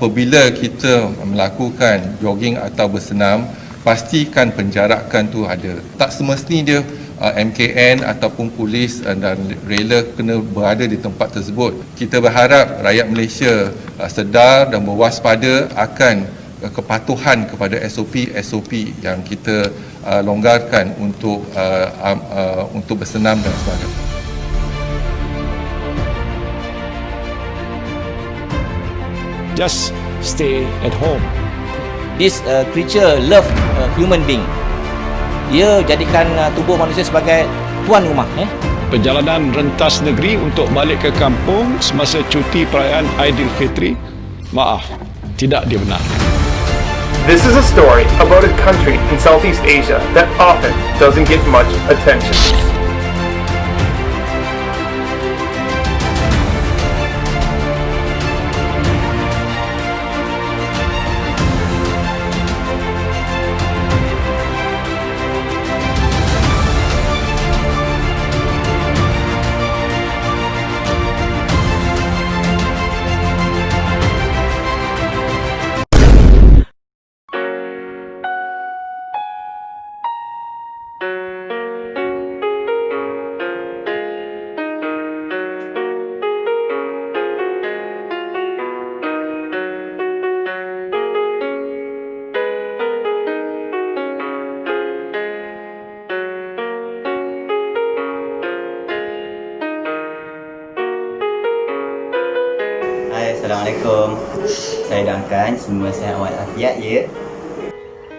apabila kita melakukan jogging atau bersenam, pastikan penjarakan tu ada. Tak semestinya dia MKN ataupun polis dan rela kena berada di tempat tersebut. Kita berharap rakyat Malaysia sedar dan berwaspada akan kepatuhan kepada SOP yang kita longgarkan untuk bersenam dan sebagainya. Just stay at home. This creature love human being. Dia jadikan tubuh manusia sebagai tuan rumah. Perjalanan rentas negeri untuk balik ke kampung semasa cuti perayaan Aidilfitri, maaf, tidak dibenarkan. This is a story about a country in Southeast Asia that often doesn't get much attention. Hai, Assalamualaikum. Saya Duncan, semua sihat walafiat ya.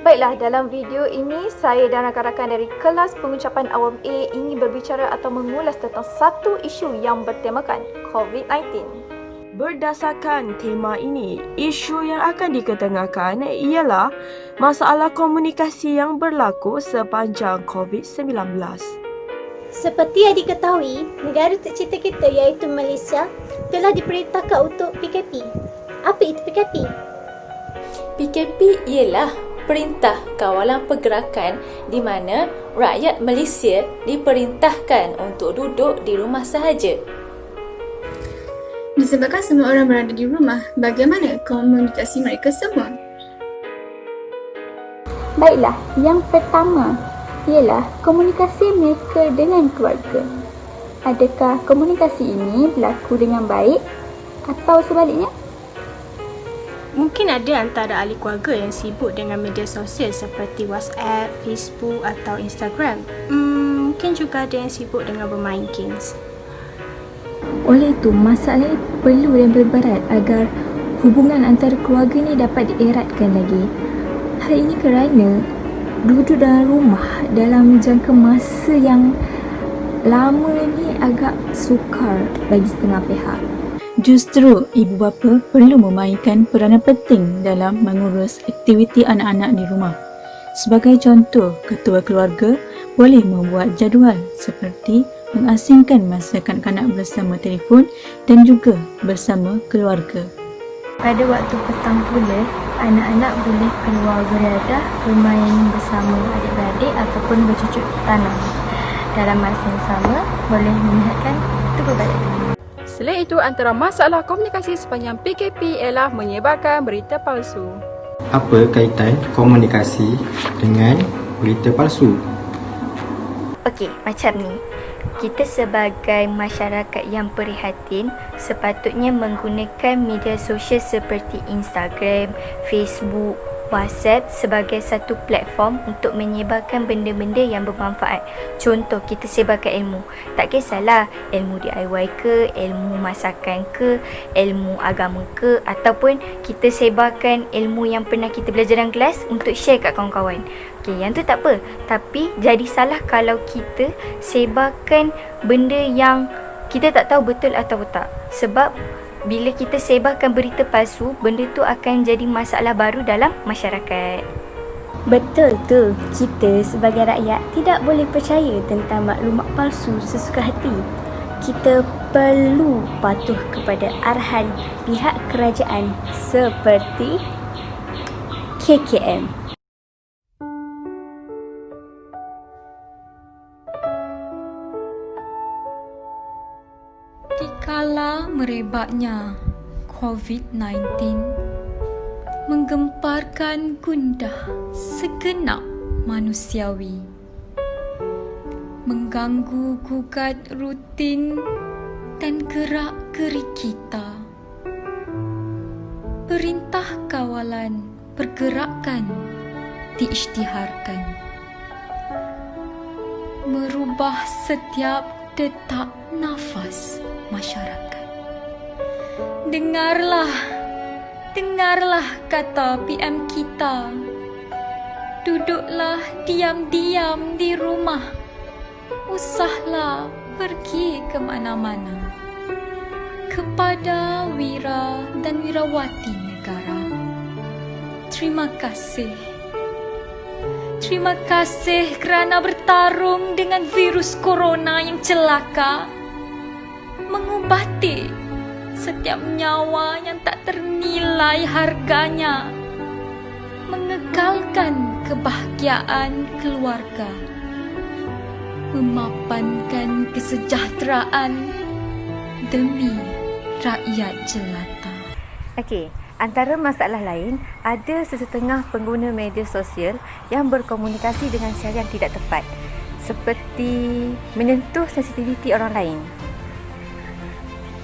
Baiklah, dalam video ini saya dan rakan-rakan dari kelas pengucapan awam A ingin berbicara atau mengulas tentang satu isu yang bertemakan COVID-19. Berdasarkan tema ini, isu yang akan diketengahkan ialah masalah komunikasi yang berlaku sepanjang COVID-19. Seperti yang diketahui, negara tercinta kita iaitu Malaysia telah diperintahkan untuk PKP. Apa itu PKP? PKP ialah Perintah Kawalan Pergerakan di mana rakyat Malaysia diperintahkan untuk duduk di rumah sahaja. Disebabkan semua orang berada di rumah, bagaimana komunikasi mereka semua? Baiklah, yang pertama ialah komunikasi mereka dengan keluarga. Adakah komunikasi ini berlaku dengan baik atau sebaliknya? Mungkin ada antara ahli keluarga yang sibuk dengan media sosial seperti WhatsApp, Facebook atau Instagram. Mungkin juga ada yang sibuk dengan bermain games. Oleh itu, masalah ini perlu dan berberat agar hubungan antara keluarga ini dapat dieratkan lagi. Hal ini kerana duduk dalam rumah dalam jangka masa yang lama ni agak sukar bagi setengah pihak. Justru ibu bapa perlu memainkan peranan penting dalam mengurus aktiviti anak-anak di rumah. Sebagai contoh, ketua keluarga boleh membuat jadual seperti mengasingkan masa kanak-kanak bersama telefon dan juga bersama keluarga. Pada waktu petang pula, anak-anak boleh keluar beriadah, bermain bersama adik-beradik ataupun bercucuk tanam. Dalam masa yang sama, boleh menyihatkan tubuh badan. Selain itu, antara masalah komunikasi sepanjang PKP ialah menyebarkan berita palsu. Apa kaitan komunikasi dengan berita palsu? Okey, macam ni. Kita sebagai masyarakat yang prihatin sepatutnya menggunakan media sosial seperti Instagram, Facebook, WhatsApp sebagai satu platform untuk menyebarkan benda-benda yang bermanfaat. Contoh, kita sebarkan ilmu. Tak kisahlah ilmu DIY ke, ilmu masakan ke, ilmu agama ke, ataupun kita sebarkan ilmu yang pernah kita belajar dalam kelas untuk share kat kawan-kawan. Okey, yang tu tak apa. Tapi jadi salah kalau kita sebarkan benda yang kita tak tahu betul atau tak. Sebab bila kita sebarkan berita palsu, benda tu akan jadi masalah baru dalam masyarakat. Betul tu, kita sebagai rakyat tidak boleh percaya tentang maklumat palsu sesuka hati. Kita perlu patuh kepada arahan pihak kerajaan seperti KKM. Dikala merebaknya COVID-19, menggemparkan gundah segenap manusiawi, mengganggu gugat rutin dan gerak-gerik kita. Perintah kawalan pergerakan diisytiharkan, merubah setiap detak nafas masyarakat. Dengarlah kata PM kita. Duduklah diam-diam di rumah. Usahlah pergi ke mana-mana. Kepada wira dan wirawati negara, terima kasih. Terima kasih kerana bertarung dengan virus corona yang celaka, mengubati setiap nyawa yang tak ternilai harganya, mengekalkan kebahagiaan keluarga, memapankan kesejahteraan demi rakyat jelata. Okey, antara masalah lain, ada sesetengah pengguna media sosial yang berkomunikasi dengan cara yang tidak tepat, seperti menyentuh sensitiviti orang lain.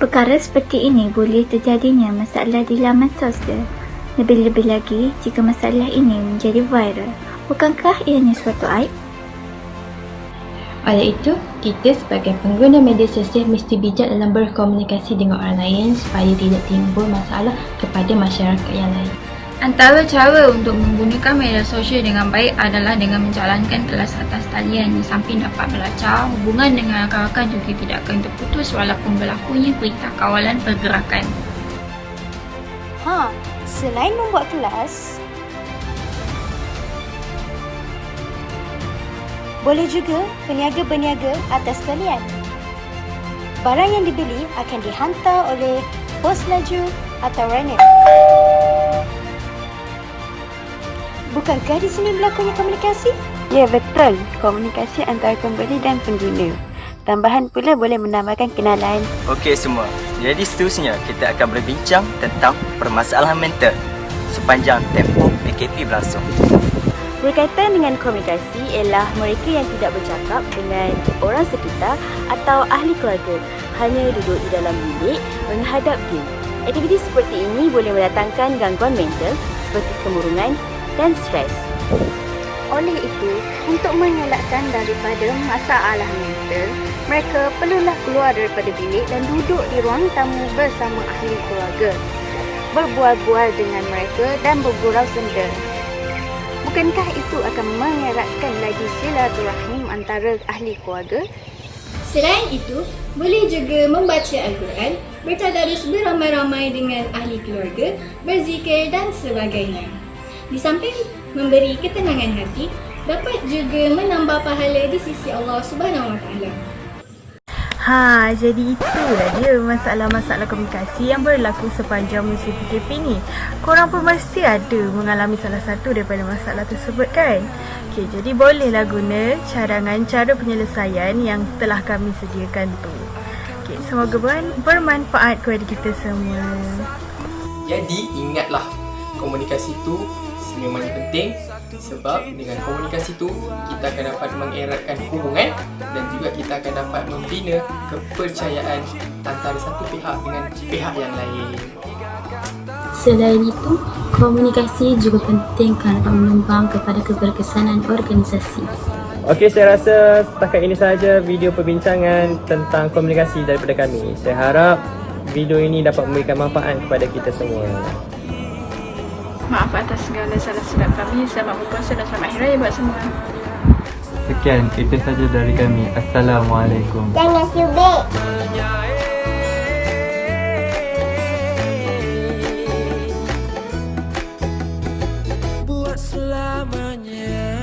Perkara seperti ini boleh terjadinya masalah di laman sosial. Lebih-lebih lagi jika masalah ini menjadi viral. Bukankah ianya suatu aib? Oleh itu, kita sebagai pengguna media sosial mesti bijak dalam berkomunikasi dengan orang lain supaya tidak timbul masalah kepada masyarakat yang lain. Antara cara untuk menggunakan media sosial dengan baik adalah dengan menjalankan kelas atas talian. Di samping dapat belajar, hubungan dengan rakan-rakan juga tidak akan terputus walaupun berlakunya perintah kawalan pergerakan. Selain membuat kelas, boleh juga berniaga-berniaga atas talian. Barang yang dibeli akan dihantar oleh pos laju atau runner. Bukankah di sini berlakunya komunikasi? Ya, betul. Komunikasi antara pembeli dan pengguna. Tambahan pula boleh menambahkan kenalan. Okey semua, jadi seterusnya kita akan berbincang tentang permasalahan mental sepanjang tempoh PKP berlangsung. Berkaitan dengan komunikasi ialah mereka yang tidak bercakap dengan orang sekitar atau ahli keluarga, hanya duduk di dalam bilik menghadap game. Aktiviti seperti ini boleh mendatangkan gangguan mental seperti kemurungan dan stres. Oleh itu, untuk mengelakkan daripada masalah mental, mereka perlulah keluar daripada bilik dan duduk di ruang tamu bersama ahli keluarga, berbual-bual dengan mereka dan bergurau senda. Bukankah itu akan mengeratkan lagi silaturahim antara ahli keluarga? Selain itu, boleh juga membaca Al-Quran, bertadarus beramai-ramai dengan ahli keluarga, berzikir dan sebagainya. Di samping memberi ketenangan hati, dapat juga menambah pahala di sisi Allah Subhanahu Wa Taala. Jadi itulah dia masalah-masalah komunikasi yang berlaku sepanjang musim PKP ni. Korang pun mesti ada mengalami salah satu daripada masalah tersebut kan? Okey, jadi bolehlah guna cadangan cara penyelesaian yang telah kami sediakan tu. Okey, semoga bermanfaat kepada kita semua. Jadi ingatlah, komunikasi tu sememangnya penting, sebab dengan komunikasi tu kita akan dapat mengeratkan hubungan dan juga kita akan dapat membina kepercayaan antara satu pihak dengan pihak yang lain. Selain itu, komunikasi juga penting kerana dapat menyumbang kepada keberkesanan organisasi. Okey, saya rasa setakat ini sahaja video perbincangan tentang komunikasi daripada kami. Saya harap video ini dapat memberikan manfaat kepada kita semua. Maaf atas segala salah silap kami. Selamat berpuasa dan selamat Hari Raya buat semua. Sekian, itu saja dari kami. Assalamualaikum. Jangan cubit. Buat selamanya.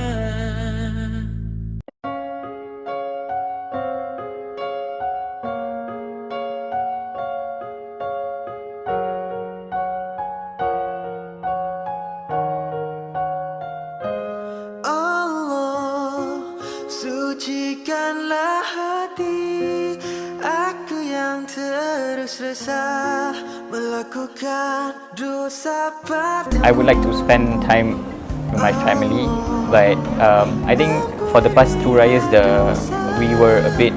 Sucikanlah hati aku yang terus resah melakukan I would like to spend time with my family, but I think for the past 2 rayas, we were a bit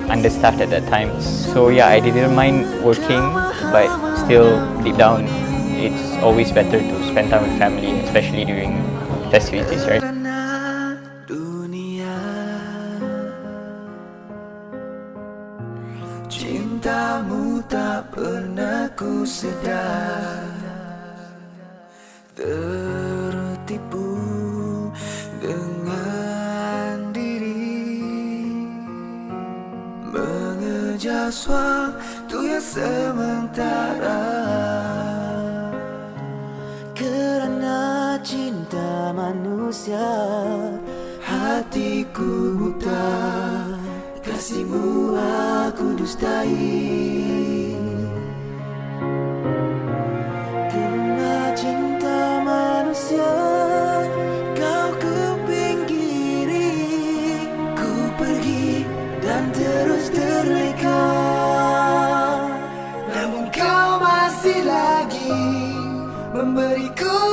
understaffed at that time. So yeah, I didn't mind working, but still deep down, it's always better to spend time with family, especially during festivities, right? Cintamu tak pernah ku sedar, tertipu dengan diri, mengejar suatu yang sementara. Kerana cinta manusia, hatiku buta, kasihmu aku dustai. Kerana cinta manusia, kau ku pinggiri, ku pergi dan terus terleka. Namun kau masih lagi memberiku